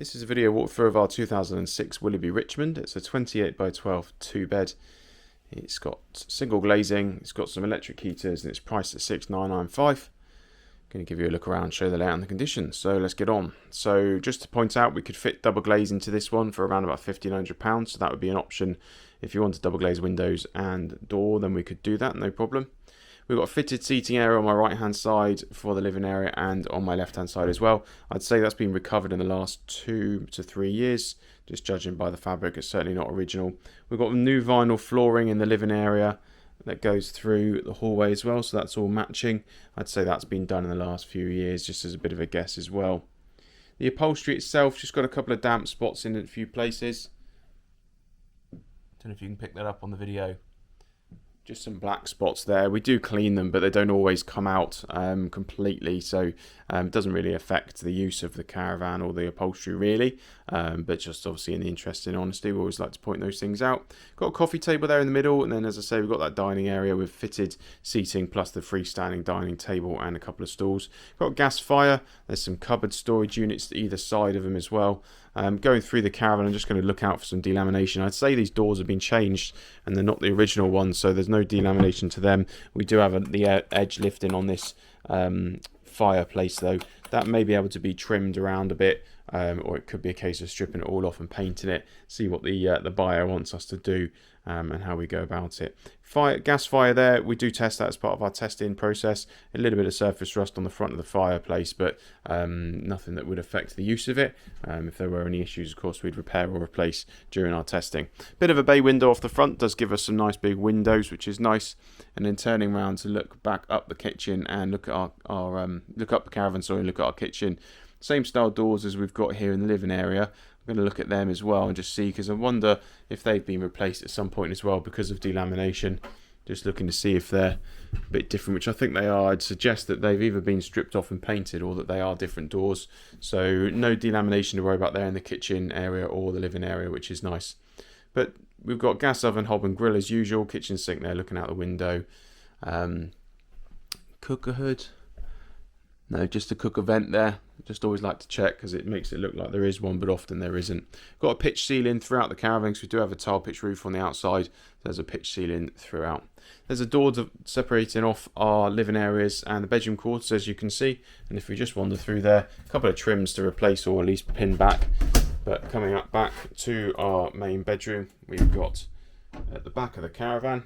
This is a video walkthrough of our 2006 Willerby Richmond. It's a 28 by 12 2-bed. It's got single glazing, it's got some electric heaters, and it's priced at $6,995. Going to give you a look around, show the layout and the conditions. So let's get on. So just to point out, we could fit double glaze into this one for around about £1,500. So that would be an option. If you wanted double glaze windows and door, then we could do that, no problem. We've got a fitted seating area on my right hand side for the living area and on my left hand side as well. I'd say that's been recovered in the last 2 to 3 years, just judging by the fabric. It's certainly not original. We've got new vinyl flooring in the living area that goes through the hallway as well, so that's all matching. I'd say that's been done in the last few years, just as a bit of a guess as well. The upholstery itself just got a couple of damp spots in a few places. Don't know if you can pick that up on the video. Just some black spots there. We do clean them, but they don't always come out completely, so it doesn't really affect the use of the caravan or the upholstery really, but just obviously in the interest in honesty, we always like to point those things out. Got a coffee table there in the middle, and then as I say, we've got that dining area with fitted seating plus the freestanding dining table and a couple of stools. Got a gas fire. There's some cupboard storage units to either side of them as well. Going through the caravan, I'm just going to look out for some delamination. I'd say these doors have been changed and they're not the original ones, so there's no delamination to them. We do have the edge lifting on this fireplace though. That may be able to be trimmed around a bit, or it could be a case of stripping it all off and painting it. See what the buyer wants us to do and how we go about it. Gas fire there, we do test that as part of our testing process. A little bit of surface rust on the front of the fireplace, but nothing that would affect the use of it. If there were any issues, of course, we'd repair or replace during our testing. Bit of a bay window off the front does give us some nice big windows, which is nice. And then turning around to look back up the kitchen and look at look up the caravan, sorry, and look at our kitchen. Same style doors as we've got here in the living area. I'm going to look at them as well and just see, because I wonder if they've been replaced at some point as well because of delamination. Just looking to see if they're a bit different, which I think they are. I'd suggest that they've either been stripped off and painted or that they are different doors. So no delamination to worry about there in the kitchen area or the living area, which is nice. But we've got gas oven, hob and grill as usual. Kitchen sink there looking out the window. Cooker hood. No, just a cooker vent there. Just always like to check because it makes it look like there is one, but often there isn't. Got a pitch ceiling throughout the caravan because we do have a tile pitch roof on the outside. There's a pitch ceiling throughout. There's a door separating off our living areas and the bedroom quarters, as you can see. And if we just wander through there, a couple of trims to replace or at least pin back. But coming up back to our main bedroom, we've got at the back of the caravan.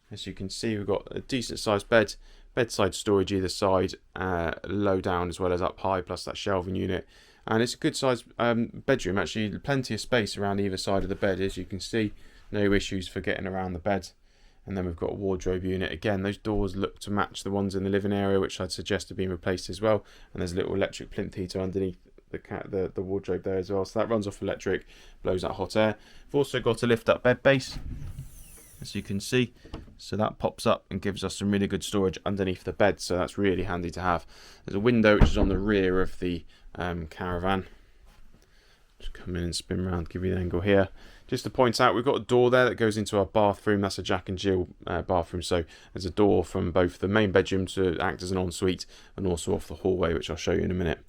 As you can see, we've got a decent sized bed. Bedside storage either side, low down as well as up high, plus that shelving unit. And it's a good sized bedroom, actually plenty of space around either side of the bed, as you can see. No issues for getting around the bed. And then we've got a wardrobe unit. Again, those doors look to match the ones in the living area, which I'd suggest have been replaced as well. And there's a little electric plinth heater underneath the wardrobe there as well. So that runs off electric, blows out hot air. We've also got a lift up bed base, as you can see, so that pops up and gives us some really good storage underneath the bed, so that's really handy to have. There's a window which is on the rear of the caravan. Just come in and spin around, give you the angle here. Just to point out, we've got a door there that goes into our bathroom. That's a Jack and Jill bathroom, so there's a door from both the main bedroom to act as an ensuite and also off the hallway, which I'll show you in a minute.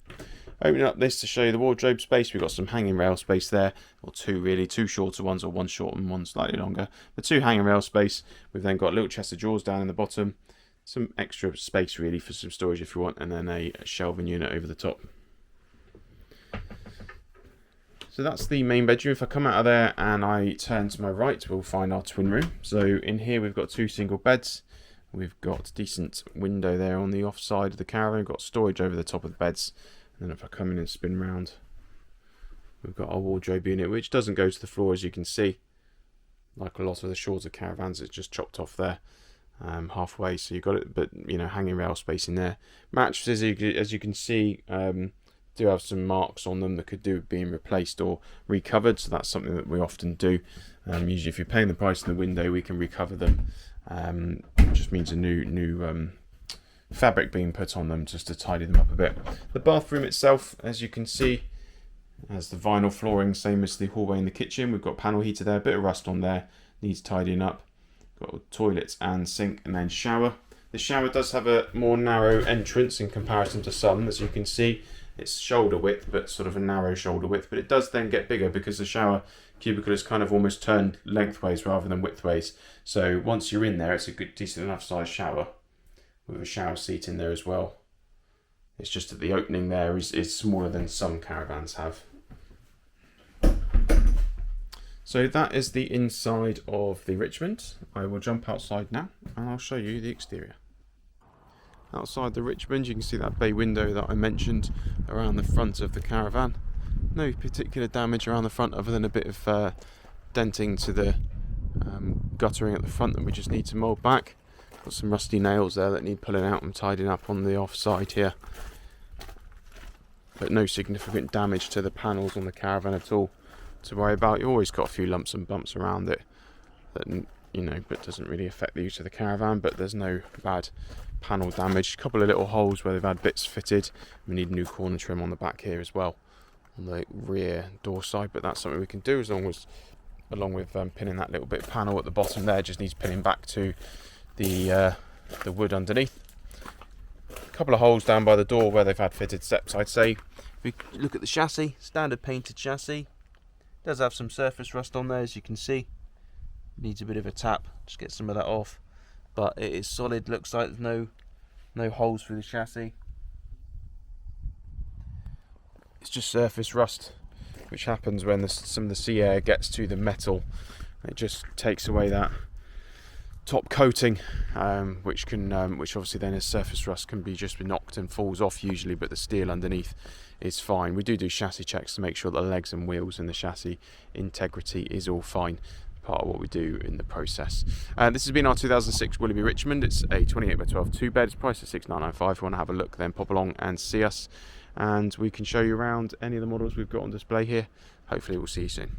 Opening up this to show you the wardrobe space, we've got some hanging rail space there, or two really, two shorter ones, or one short and one slightly longer. The two hanging rail space. We've then got a little chest of drawers down in the bottom, some extra space really for some storage if you want, and then a shelving unit over the top. So that's the main bedroom. If I come out of there and I turn to my right, we'll find our twin room. So in here we've got two single beds. We've got a decent window there on the off side of the caravan. We've got storage over the top of the beds. And then if I come in and spin round, we've got our wardrobe unit, which doesn't go to the floor, as you can see. Like a lot of the shorter caravans, it's just chopped off there halfway. So you've got it, but you know, hanging rail space in there. Mattresses, as you can see, do have some marks on them that could do with being replaced or recovered. So that's something that we often do. Usually, if you're paying the price in the window, we can recover them. It just means a new fabric being put on them just to tidy them up a bit. The bathroom itself, as you can see, has the vinyl flooring, same as the hallway and the kitchen. We've got panel heater there, a bit of rust on there, needs tidying up. Got toilets and sink and then shower. The shower does have a more narrow entrance in comparison to some, as you can see. It's shoulder width, but sort of a narrow shoulder width, but it does then get bigger because the shower cubicle is kind of almost turned lengthways rather than widthways. So once you're in there, it's a good, decent enough size shower with a shower seat in there as well. It's just that the opening there is smaller than some caravans have. So that is the inside of the Richmond. I will jump outside now and I'll show you the exterior. Outside the Richmond, you can see that bay window that I mentioned around the front of the Caravan. No particular damage around the front other than a bit of denting to the guttering at the front that we just need to mould back. Got some rusty nails there that need pulling out and tidying up on the offside here. But no significant damage to the panels on the Caravan at all to worry about. You always got a few lumps and bumps around it that, you know, but doesn't really affect the use of the Caravan, but there's no bad panel damage. A couple of little holes where they've had bits fitted. We need new corner trim on the back here as well on the rear door side, but that's something we can do along with pinning that little bit of panel at the bottom there. Just needs pinning back to the wood underneath. A couple of holes down by the door where they've had fitted steps, I'd say. If we look at the chassis, standard painted chassis. Does have some surface rust on there, as you can see. Needs a bit of a tap, just get some of that off. But it is solid, looks like there's no holes through the chassis. It's just surface rust, which happens when some of the sea air gets to the metal. It just takes away that top coating, which obviously then as surface rust can be just knocked and falls off usually, but the steel underneath is fine. We do chassis checks to make sure that the legs and wheels and the chassis integrity is all fine. Part of what we do in the process. This has been our 2006 Willerby Richmond. It's a 28 by 12 2 bed. It's priced at $6,995. If you want to have a look, then pop along and see us, and we can show you around any of the models we've got on display here. Hopefully we'll see you soon.